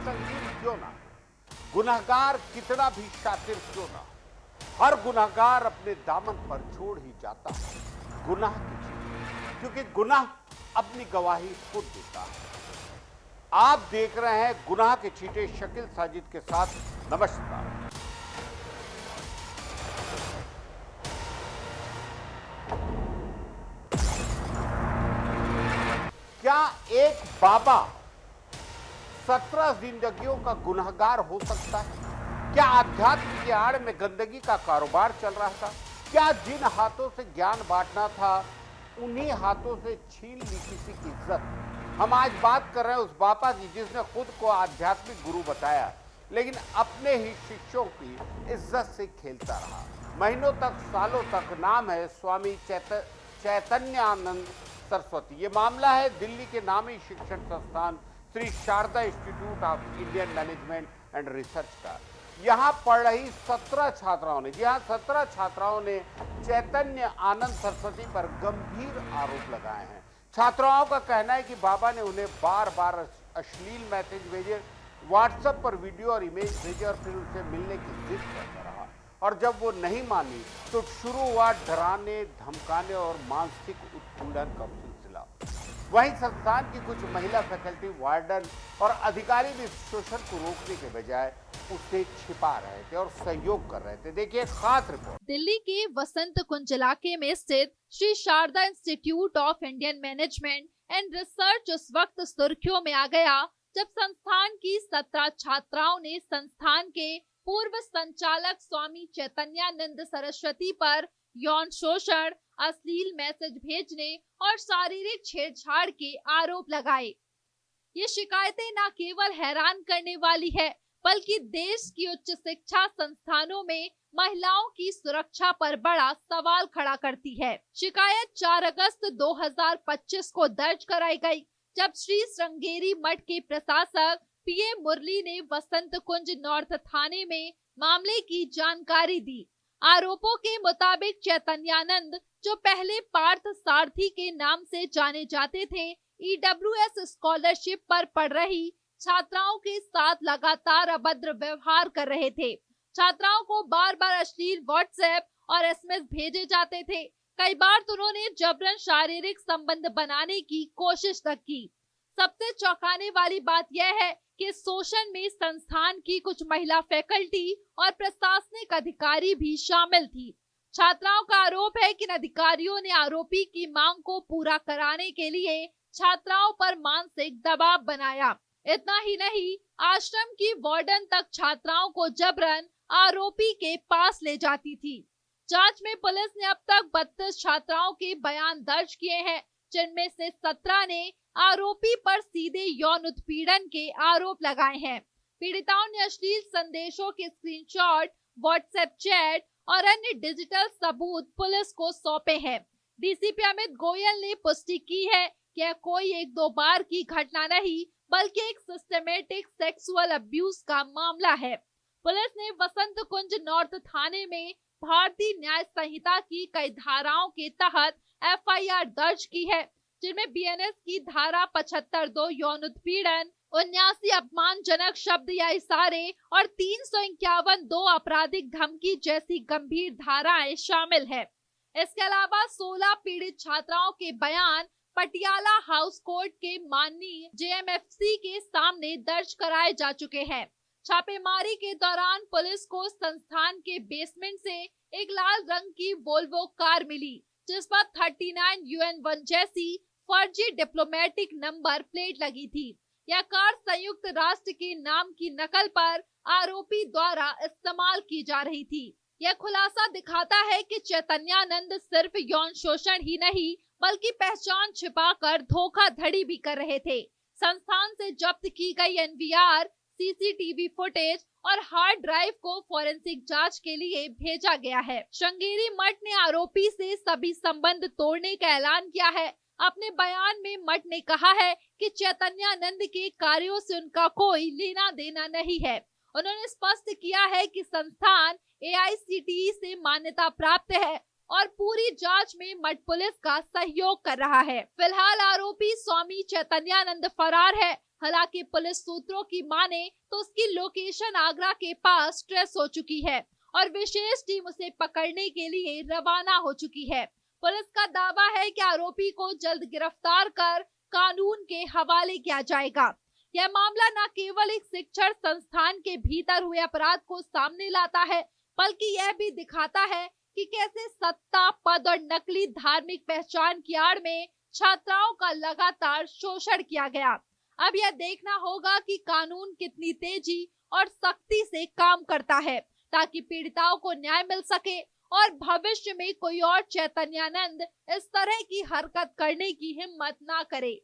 संगीन क्यों ना, गुनहगार कितना भी शातिर क्यों ना, हर गुनहगार अपने दामन पर छोड़ ही जाता है गुनाह की चीज, क्योंकि गुनाह अपनी गवाही खुद देता है। आप देख रहे हैं गुनाह के छींटे शकील साजिद के साथ। नमस्कार। क्या एक बाबा 17 जिंदगियों का गुनहगार हो सकता है? क्या अध्यात्म की आड़ में गंदगी का कारोबार चल रहा था? क्या जिन हाथों से ज्ञान बांटना था उन्हीं हाथों से छीन ली किसी की इज्जत? हम आज बात कर रहे हैं उस बाबा की जिसने खुद को आध्यात्मिक गुरु बताया, लेकिन अपने ही शिष्यों की इज्जत से खेलता रहा। महीनों तक, सालों तक नाम है स्वामी चैतन्यानंद सरस्वती। ये मामला है दिल्ली के नामी शिक्षण संस्थान Shri Sharada institute of Indian management and research का। यहाँ पढ़ रही 17 छात्राओं ने, जी हाँ 17 छात्राओं ने चैतन्य आनंद सरस्वती पर गंभीर आरोप लगाए हैं। छात्राओं का कहना है कि बाबा ने उन्हें बार बार अश्लील मैसेज भेजे, व्हाट्सएप पर वीडियो और इमेज भेजे और फिर उनसे मिलने की जिद करता रहा, और जब वो नहीं मानी तो शुरू हुआ डराने, धमकाने और मानसिक उत्पीड़न का सिलसिला। वहीं संस्थान की कुछ महिला फैकल्टी, वार्डन और अधिकारी भी शोषण को रोकने के बजाय उसे छिपा रहे थे और सहयोग कर रहे थे। देखिए खास रिपोर्ट। दिल्ली के वसंत कुंज इलाके में स्थित Shri Sharada institute of Indian management and research उस वक्त सुर्खियों में आ गया जब संस्थान की 17 छात्राओं ने संस्थान के पूर्व संचालक स्वामी चैतन्यानंद सरस्वती पर यौन शोषण, अश्लील मैसेज भेजने और शारीरिक छेड़छाड़ के आरोप लगाए। ये शिकायतें न केवल हैरान करने वाली है, बल्कि देश की उच्च शिक्षा संस्थानों में महिलाओं की सुरक्षा पर बड़ा सवाल खड़ा करती है। शिकायत 4 अगस्त 2025 को दर्ज कराई गई, जब श्री श्रृंगेरी मठ के प्रशासक पीए मुरली ने वसंत कुंज नॉर्थ थाने में मामले की जानकारी दी। आरोपों के मुताबिक चैतन्यानंद, जो पहले पार्थ सारथी के नाम से जाने जाते थे, EWS स्कॉलरशिप पर पढ़ रही छात्राओं के साथ लगातार अभद्र व्यवहार कर रहे थे। छात्राओं को बार बार अश्लील व्हाट्सएप और SMS भेजे जाते थे। कई बार तो उन्होंने जबरन शारीरिक संबंध बनाने की कोशिश तक की। सबसे चौंकाने वाली बात यह है कि शोषण में संस्थान की कुछ महिला फैकल्टी और प्रशासनिक अधिकारी भी शामिल थी। छात्राओं का आरोप है कि अधिकारियों ने आरोपी की मांग को पूरा कराने के लिए छात्राओं पर मानसिक दबाव बनाया। इतना ही नहीं, आश्रम की वार्डन तक छात्राओं को जबरन आरोपी के पास ले जाती थी। जांच में पुलिस ने अब तक 32 छात्राओं के बयान दर्ज किए हैं, जिनमें से 17 ने आरोपी पर सीधे यौन उत्पीड़न के आरोप लगाए हैं। पीड़िताओं ने अश्लील संदेशों के स्क्रीनशॉट, व्हाट्सएप चैट और अन्य डिजिटल सबूत पुलिस को सौंपे हैं। डीसीपी अमित गोयल ने पुष्टि की है कि यह कोई 1-2 बार की घटना नहीं, बल्कि एक सिस्टमेटिक सेक्सुअल अब्यूज का मामला है। पुलिस ने वसंत कुंज नॉर्थ थाने में भारतीय न्याय संहिता की कई धाराओं के तहत FIR दर्ज की है, जिनमें BNS की धारा 75(2) यौन उत्पीड़न, 79 अपमानजनक शब्द या इशारे और 351 2 आपराधिक धमकी जैसी गंभीर धाराएं शामिल है। इसके अलावा 16 पीड़ित छात्राओं के बयान पटियाला हाउस कोर्ट के माननीय JMFC के सामने दर्ज कराए जा चुके हैं। छापेमारी के दौरान पुलिस को संस्थान के बेसमेंट से एक लाल रंग की वोल्वो कार मिली, जिस पर 39 UN1 जैसी फर्जी डिप्लोमेटिक नंबर प्लेट लगी थी। यह कार संयुक्त राष्ट्र के नाम की नकल पर आरोपी द्वारा इस्तेमाल की जा रही थी। यह खुलासा दिखाता है कि चैतन्यानंद सिर्फ यौन शोषण ही नहीं, बल्कि पहचान छिपाकर धोखाधड़ी भी कर रहे थे। संस्थान से जब्त की गई NVR, CCTV फुटेज और हार्ड ड्राइव को फॉरेंसिक जांच के लिए भेजा गया है। श्रृंगेरी मठ ने आरोपी से सभी संबंध तोड़ने का ऐलान किया है। अपने बयान में मठ ने कहा है कि चैतन्यानंद के कार्यों से उनका कोई लेना देना नहीं है। उन्होंने स्पष्ट किया है कि संस्थान AICTE से मान्यता प्राप्त है और पूरी जांच में मठ पुलिस का सहयोग कर रहा है। फिलहाल आरोपी स्वामी चैतन्यानंद फरार है। हालांकि पुलिस सूत्रों की माने तो उसकी लोकेशन आगरा के पास ट्रेस हो चुकी है और विशेष टीम उसे पकड़ने के लिए रवाना हो चुकी है। पुलिस का दावा है कि आरोपी को जल्द गिरफ्तार कर कानून के हवाले किया जाएगा। यह मामला न केवल एक शिक्षण संस्थान के भीतर हुए अपराध को सामने लाता है, बल्कि यह भी दिखाता है कि कैसे सत्ता, पद और नकली धार्मिक पहचान की आड़ में छात्राओं का लगातार शोषण किया गया। अब यह देखना होगा कि कानून कितनी तेजी और सख्ती से काम करता है ताकि पीड़िताओं को न्याय मिल सके और भविष्य में कोई और चैतन्यानंद इस तरह की हरकत करने की हिम्मत ना करे।